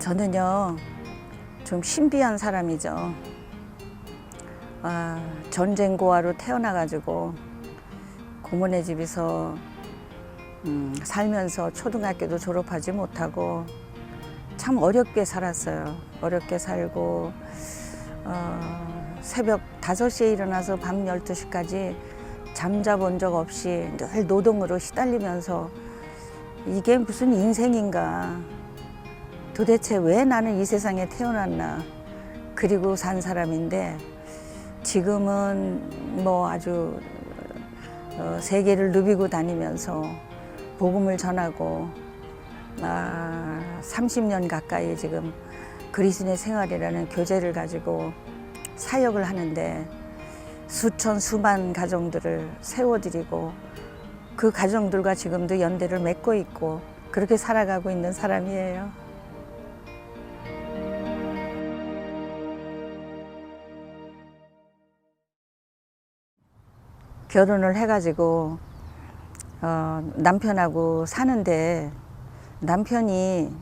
저는요, 좀 신비한 사람이죠. 전쟁 고아로 태어나가지고 고모네 집에서 살면서 초등학교도 졸업하지 못하고 참 어렵게 살았어요. 어렵게 살고 새벽 5시에 일어나서 밤 12시까지 잠자본 적 없이 늘 노동으로 시달리면서 이게 무슨 인생인가, 도대체 왜 나는 이 세상에 태어났나, 그리고 산 사람인데 지금은 뭐 아주 세계를 누비고 다니면서 복음을 전하고 30년 가까이 지금 그리스도의 생활이라는 교제를 가지고 사역을 하는데 수천 수만 가정들을 세워드리고 그 가정들과 지금도 연대를 맺고 있고 그렇게 살아가고 있는 사람이에요. 결혼을 해가지고 남편하고 사는데 남편이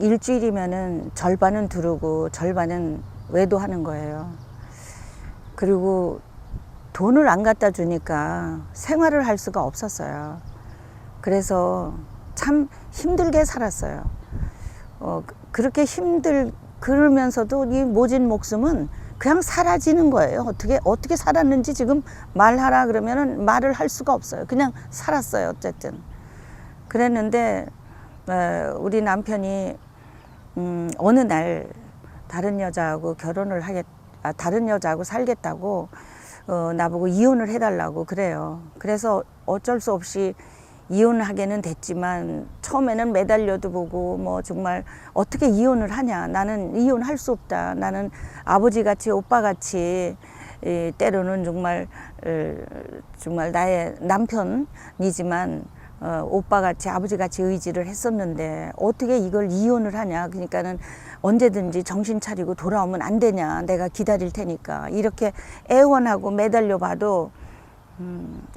일주일이면은 절반은 두르고 절반은 외도하는 거예요. 그리고 돈을 안 갖다 주니까 생활을 할 수가 없었어요. 그래서 참 힘들게 살았어요. 그렇게 그러면서도 이 모진 목숨은 그냥 사라지는 거예요. 어떻게 살았는지 지금 말하라 그러면은 말을 할 수가 없어요. 그냥 살았어요. 어쨌든. 그랬는데 우리 남편이 어느 날 다른 여자하고 다른 여자하고 살겠다고 나보고 이혼을 해달라고 그래요. 그래서 어쩔 수 없이 이혼하게는 됐지만 처음에는 매달려도 보고 뭐 정말 어떻게 이혼을 하냐, 나는 이혼할 수 없다, 나는 아버지같이 오빠같이 때로는 정말 나의 남편이지만 오빠같이 아버지같이 의지를 했었는데 어떻게 이걸 이혼을 하냐, 그러니까는 언제든지 정신 차리고 돌아오면 안 되냐, 내가 기다릴 테니까, 이렇게 애원하고 매달려 봐도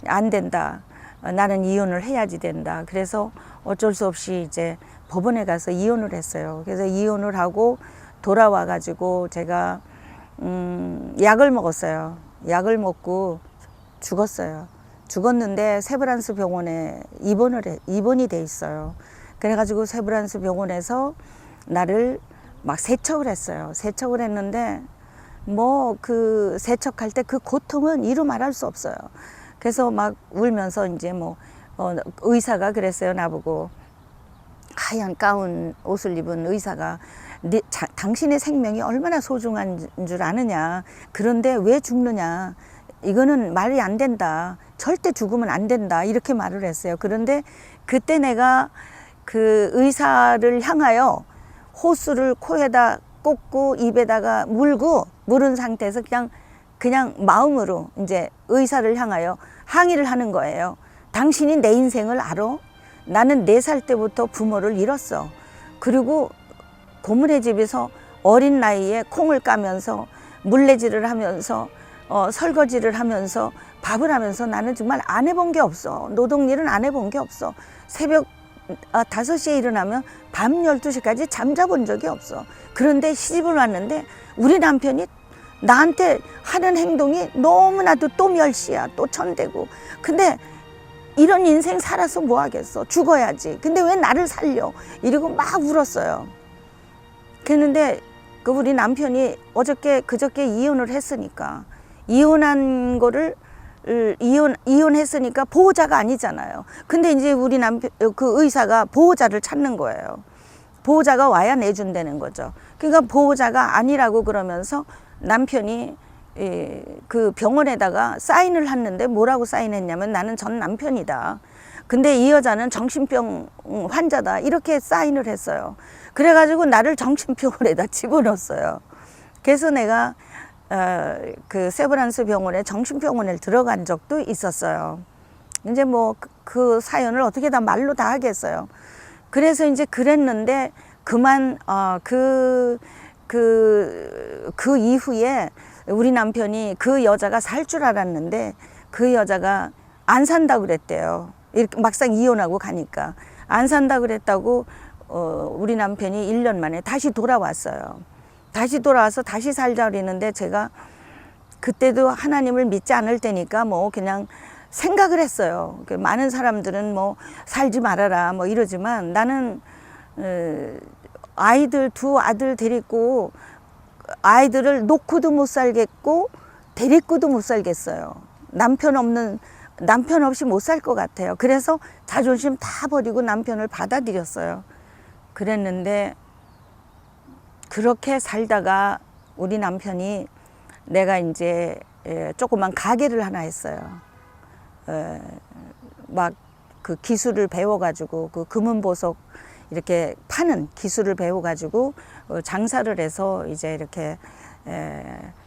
안 된다, 나는 이혼을 해야지 된다. 그래서 어쩔 수 없이 이제 법원에 가서 이혼을 했어요. 그래서 이혼을 하고 돌아와 가지고 제가 약을 먹었어요. 약을 먹고 죽었어요. 죽었는데 세브란스 병원에 입원이 돼 있어요. 그래가지고 세브란스 병원에서 나를 막 세척을 했어요. 세척을 했는데 뭐 그 세척할 때 그 고통은 이루 말할 수 없어요. 그래서 막 울면서 이제 의사가 그랬어요. 나보고, 하얀 가운 옷을 입은 의사가, 당신의 생명이 얼마나 소중한 줄 아느냐, 그런데 왜 죽느냐, 이거는 말이 안 된다, 절대 죽으면 안 된다, 이렇게 말을 했어요. 그런데 그때 내가 그 의사를 향하여 호수를 코에다 꽂고 입에다가 물은 상태에서 그냥 마음으로 이제 의사를 향하여 항의를 하는 거예요. 당신이 내 인생을 알아? 나는 4살 때부터 부모를 잃었어. 그리고 고모네 집에서 어린 나이에 콩을 까면서 물레질을 하면서 설거지를 하면서 밥을 하면서 나는 정말 안 해본 게 없어. 노동일은 안 해본 게 없어. 새벽 5시에 일어나면 밤 12시까지 잠자본 적이 없어. 그런데 시집을 왔는데 우리 남편이 나한테 하는 행동이 너무나도 또 멸시야, 또 천대고. 근데 이런 인생 살아서 뭐 하겠어, 죽어야지. 근데 왜 나를 살려, 이러고 막 울었어요. 그랬는데 우리 남편이 그저께 이혼을 했으니까, 이혼한 거를 이혼했으니까 보호자가 아니잖아요. 근데 이제 우리 그 의사가 보호자를 찾는 거예요. 보호자가 와야 내준다는 거죠. 그러니까 보호자가 아니라고 그러면서 남편이 그 병원에다가 사인을 했는데 뭐라고 사인했냐면, 나는 전 남편이다, 근데 이 여자는 정신병 환자다, 이렇게 사인을 했어요. 그래가지고 나를 정신병원에다 집어넣었어요. 그래서 내가 그 세브란스 병원에 정신병원에 들어간 적도 있었어요. 이제 뭐 그 사연을 어떻게 다 말로 다 하겠어요. 그래서 이제 그랬는데 그만 그 이후에 우리 남편이 그 여자가 살 줄 알았는데 그 여자가 안 산다고 그랬대요. 이렇게 막상 이혼하고 가니까 안 산다 그랬다고 우리 남편이 1년 만에 다시 돌아왔어요. 다시 돌아와서 다시 살자 그랬는데 제가 그때도 하나님을 믿지 않을 때니까 뭐 그냥 생각을 했어요. 많은 사람들은 뭐 살지 말아라 뭐 이러지만 나는 두 아들 데리고 아이들을 놓고도 못 살겠고 데리고도 못 살겠어요. 남편 없이 못 살 것 같아요. 그래서 자존심 다 버리고 남편을 받아들였어요. 그랬는데 그렇게 살다가 우리 남편이 내가 이제 조그만 가게를 하나 했어요. 막 그 기술을 배워가지고 그 금은보석 이렇게 파는 기술을 배워가지고 장사를 해서 이제 이렇게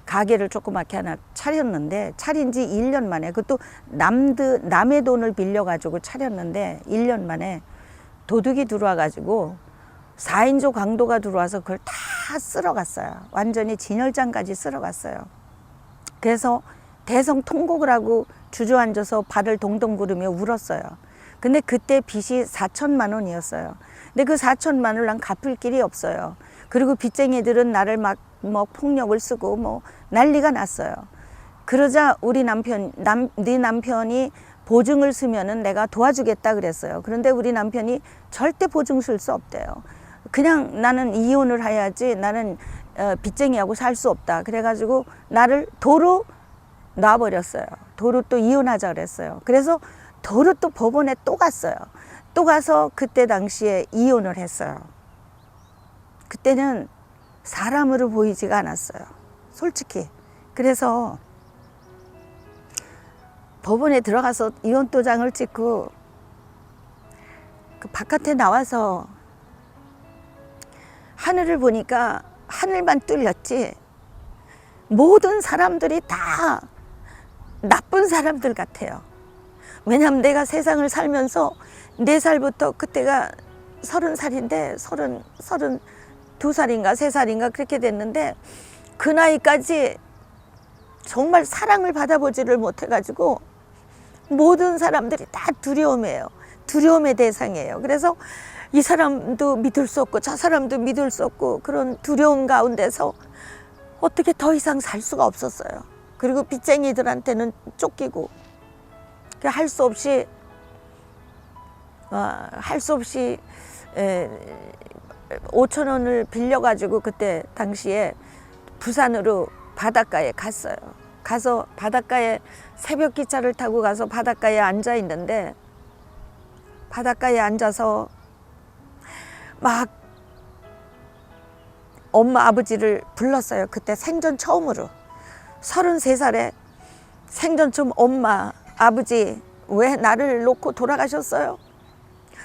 가게를 조그맣게 하나 차렸는데 차린 지 1년 만에 그것도 남의 돈을 빌려가지고 차렸는데 1년 만에 도둑이 들어와가지고 4인조 강도가 들어와서 그걸 다 쓸어갔어요. 완전히 진열장까지 쓸어갔어요. 그래서 대성통곡을 하고 주저앉아서 발을 동동 구르며 울었어요. 근데 그때 빚이 4천만 원이었어요. 근데 그 4천만 원을 난 갚을 길이 없어요. 그리고 빚쟁이들은 나를 막 폭력을 쓰고 뭐 난리가 났어요. 그러자 우리 네 남편이 보증을 쓰면은 내가 도와주겠다 그랬어요. 그런데 우리 남편이 절대 보증 쓸 수 없대요. 그냥 나는 이혼을 해야지 나는 빚쟁이하고 살 수 없다. 그래가지고 나를 도로 놔버렸어요. 도로 또 이혼하자 그랬어요. 그래서 도로 또 법원에 또 갔어요. 또 가서 그때 당시에 이혼을 했어요. 그때는 사람으로 보이지가 않았어요. 솔직히. 그래서 법원에 들어가서 이혼 도장을 찍고 그 바깥에 나와서 하늘을 보니까 하늘만 뚫렸지 모든 사람들이 다 나쁜 사람들 같아요. 왜냐하면 내가 세상을 살면서 4살부터 그때가 30살인데 32살인가 3살인가 그렇게 됐는데 그 나이까지 정말 사랑을 받아보지를 못해가지고 모든 사람들이 다 두려움이에요. 두려움의 대상이에요. 그래서 이 사람도 믿을 수 없고 저 사람도 믿을 수 없고 그런 두려움 가운데서 어떻게 더 이상 살 수가 없었어요. 그리고 빚쟁이들한테는 쫓기고 할 수 없이 5천 원을 빌려가지고 그때 당시에 부산으로 바닷가에 갔어요. 가서 바닷가에 새벽 기차를 타고 가서 바닷가에 앉아 있는데 바닷가에 앉아서 막 엄마 아버지를 불렀어요. 그때 생전 처음으로 33살에 생전 처음 엄마 아버지 왜 나를 놓고 돌아가셨어요?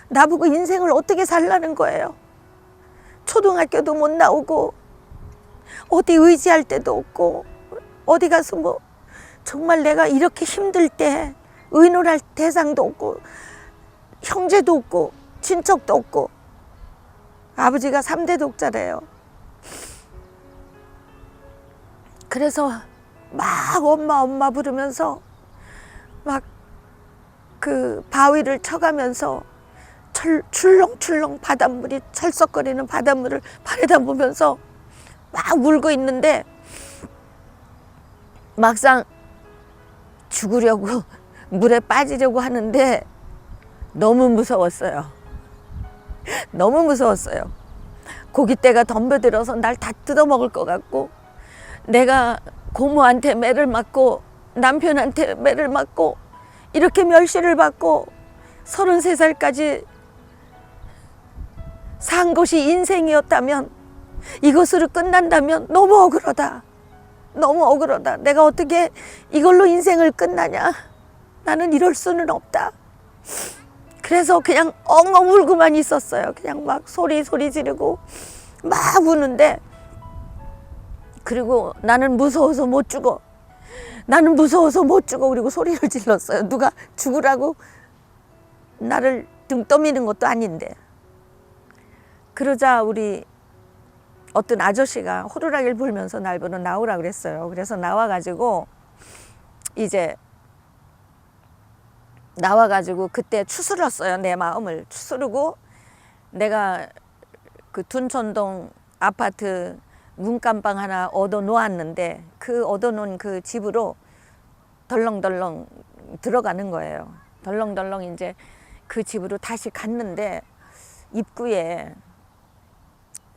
나보고 인생을 어떻게 살라는 거예요? 초등학교도 못 나오고 어디 의지할 데도 없고 어디 가서 뭐 정말 내가 이렇게 힘들 때 의논할 대상도 없고 형제도 없고 친척도 없고 아버지가 3대 독자래요. 그래서 막 엄마 부르면서 막 그 바위를 쳐가면서 출렁출렁 바닷물이 철썩거리는 바닷물을 발에다 보면서 막 울고 있는데 막상 죽으려고 물에 빠지려고 하는데 너무 무서웠어요. 너무 무서웠어요. 고깃대가 덤벼들어서 날 다 뜯어먹을 것 같고 내가 고모한테 매를 맞고 남편한테 매를 맞고 이렇게 멸시를 받고 33살까지 산 것이 인생이었다면 이것으로 끝난다면 너무 억울하다. 너무 억울하다. 내가 어떻게 이걸로 인생을 끝나냐. 나는 이럴 수는 없다. 그래서 그냥 엉엉 울고만 있었어요. 그냥 막 소리 지르고 막 우는데 그리고 나는 무서워서 못 죽어. 나는 무서워서 못 죽어. 그리고 소리를 질렀어요. 누가 죽으라고 나를 등 떠미는 것도 아닌데. 그러자 우리 어떤 아저씨가 호루라기를 불면서 날 보러 나오라 그랬어요. 그래서 나와가지고 그때 추스렀어요. 내 마음을 추스르고 내가 그 둔촌동 아파트 문간방 하나 얻어 놓았는데 그 얻어 놓은 그 집으로 덜렁덜렁 들어가는 거예요. 덜렁덜렁 이제 그 집으로 다시 갔는데 입구에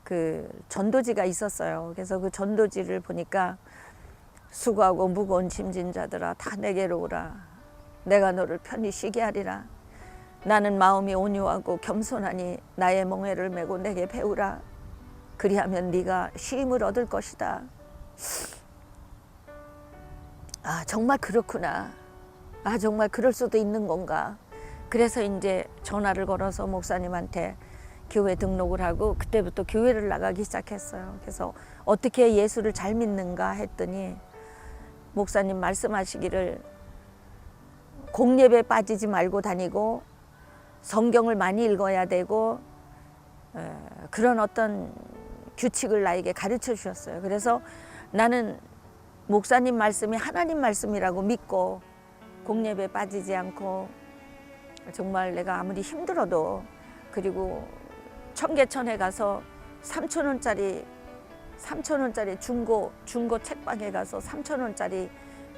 그 전도지가 있었어요. 그래서 그 전도지를 보니까 수고하고 무거운 짐진 자들아 다 내게로 오라. 내가 너를 편히 쉬게 하리라. 나는 마음이 온유하고 겸손하니 나의 멍에를 메고 내게 배우라. 그리하면 네가 쉼을 얻을 것이다. 아 정말 그렇구나. 아 정말 그럴 수도 있는 건가. 그래서 이제 전화를 걸어서 목사님한테 교회 등록을 하고 그때부터 교회를 나가기 시작했어요. 그래서 어떻게 예수를 잘 믿는가 했더니 목사님 말씀하시기를 공예배에 빠지지 말고 다니고 성경을 많이 읽어야 되고 그런 어떤 규칙을 나에게 가르쳐 주셨어요. 그래서 나는 목사님 말씀이 하나님 말씀이라고 믿고 공예배에 빠지지 않고 정말 내가 아무리 힘들어도 그리고 청계천에 가서 3,000원짜리 중고 책방에 가서 3,000원짜리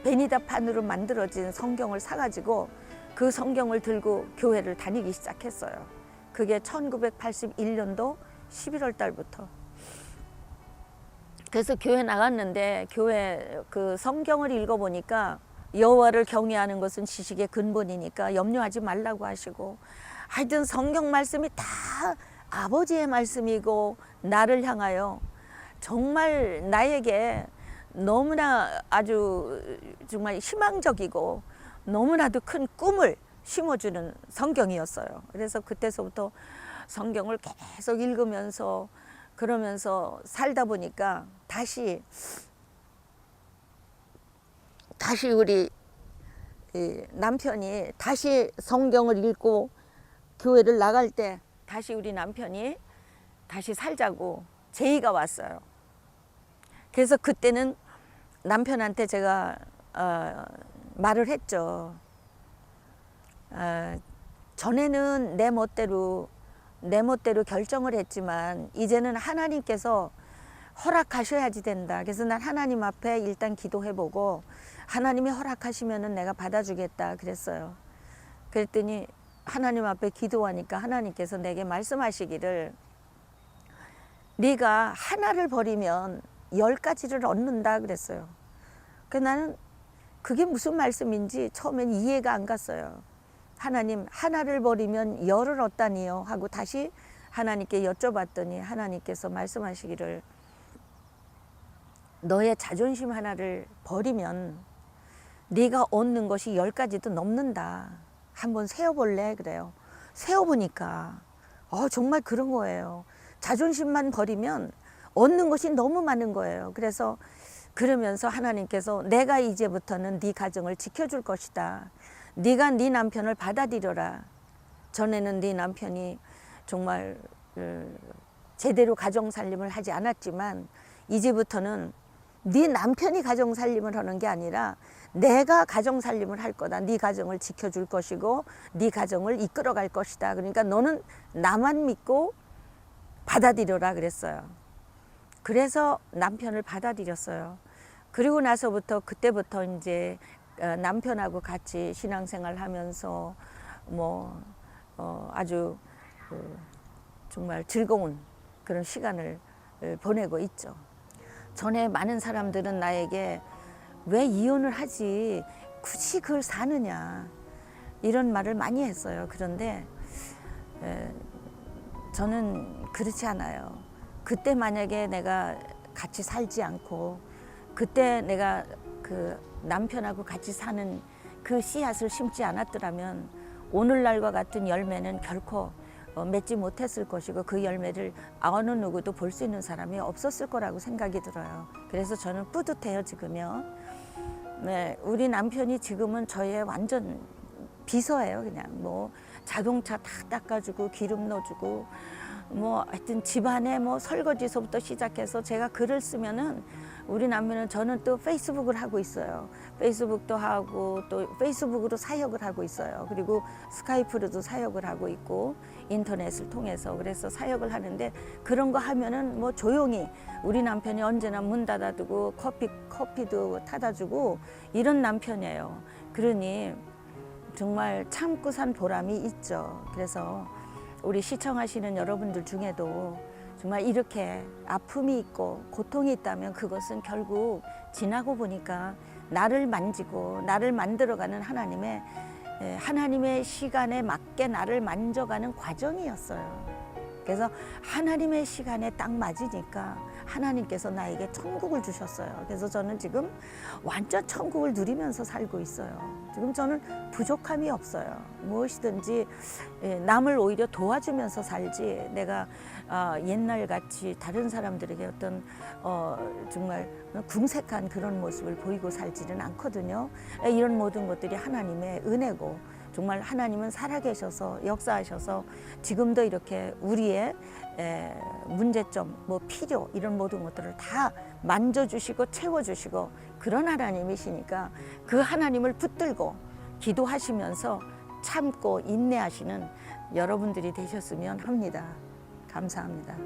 베니다판으로 만들어진 성경을 사가지고 그 성경을 들고 교회를 다니기 시작했어요. 그게 1981년도 11월 달부터. 그래서 교회 나갔는데 교회 그 성경을 읽어보니까 여호와를 경외하는 것은 지식의 근본이니까 염려하지 말라고 하시고 하여튼 성경 말씀이 다 아버지의 말씀이고 나를 향하여 정말 나에게 너무나 아주 정말 희망적이고 너무나도 큰 꿈을 심어주는 성경이었어요. 그래서 그때서부터 성경을 계속 읽으면서 그러면서 살다 보니까 다시 우리 남편이 다시 성경을 읽고 교회를 나갈 때 다시 우리 남편이 다시 살자고 제의가 왔어요. 그래서 그때는 남편한테 제가 말을 했죠. 전에는 내 멋대로 결정을 했지만 이제는 하나님께서 허락하셔야지 된다. 그래서 난 하나님 앞에 일단 기도해보고 하나님이 허락하시면은 내가 받아주겠다 그랬어요. 그랬더니 하나님 앞에 기도하니까 하나님께서 내게 말씀하시기를 네가 하나를 버리면 10가지를 얻는다 그랬어요. 그래서 나는 그게 무슨 말씀인지 처음엔 이해가 안 갔어요. 하나님 하나를 버리면 10을 얻다니요 하고 다시 하나님께 여쭤봤더니 하나님께서 말씀하시기를 너의 자존심 하나를 버리면 네가 얻는 것이 10가지도 넘는다. 한번 세어볼래? 그래요. 세어보니까 정말 그런 거예요. 자존심만 버리면 얻는 것이 너무 많은 거예요. 그래서 그러면서 하나님께서 내가 이제부터는 네 가정을 지켜줄 것이다. 네가 네 남편을 받아들여라. 전에는 네 남편이 정말 제대로 가정살림을 하지 않았지만 이제부터는 네 남편이 가정살림을 하는 게 아니라 내가 가정살림을 할 거다. 네 가정을 지켜줄 것이고 네 가정을 이끌어갈 것이다. 그러니까 너는 나만 믿고 받아들여라 그랬어요. 그래서 남편을 받아들였어요. 그리고 나서부터 그때부터 이제 남편하고 같이 신앙생활 하면서 아주 정말 즐거운 그런 시간을 보내고 있죠. 전에 많은 사람들은 나에게 왜 이혼을 하지 굳이 그걸 사느냐 이런 말을 많이 했어요. 그런데 저는 그렇지 않아요. 그때 만약에 내가 같이 살지 않고 그때 내가 그 남편하고 같이 사는 그 씨앗을 심지 않았더라면 오늘날과 같은 열매는 결코 맺지 못했을 것이고 그 열매를 어느 누구도 볼 수 있는 사람이 없었을 거라고 생각이 들어요. 그래서 저는 뿌듯해요 지금요. 네, 우리 남편이 지금은 저의 완전 비서예요. 그냥 자동차 다 닦아주고 기름 넣어주고 하여튼 집안에 설거지서부터 시작해서 제가 글을 쓰면은 우리 남편은 저는 또 페이스북을 하고 있어요. 페이스북도 하고 또 페이스북으로 사역을 하고 있어요. 그리고 스카이프로도 사역을 하고 있고 인터넷을 통해서 그래서 사역을 하는데 그런 거 하면은 뭐 조용히 우리 남편이 언제나 문 닫아두고 커피도 타다 주고 이런 남편이에요. 그러니 정말 참고 산 보람이 있죠. 그래서 우리 시청하시는 여러분들 중에도 정말 이렇게 아픔이 있고 고통이 있다면 그것은 결국 지나고 보니까 나를 만지고 나를 만들어가는 하나님의 시간에 맞게 나를 만져가는 과정이었어요. 그래서 하나님의 시간에 딱 맞으니까 하나님께서 나에게 천국을 주셨어요. 그래서 저는 지금 완전 천국을 누리면서 살고 있어요. 지금 저는 부족함이 없어요. 무엇이든지 남을 오히려 도와주면서 살지 내가 옛날같이 다른 사람들에게 어떤 정말 궁색한 그런 모습을 보이고 살지는 않거든요. 이런 모든 것들이 하나님의 은혜고 정말 하나님은 살아계셔서 역사하셔서 지금도 이렇게 우리의 문제점, 뭐 필요 이런 모든 것들을 다 만져주시고 채워주시고 그런 하나님이시니까 그 하나님을 붙들고 기도하시면서 참고 인내하시는 여러분들이 되셨으면 합니다. 감사합니다.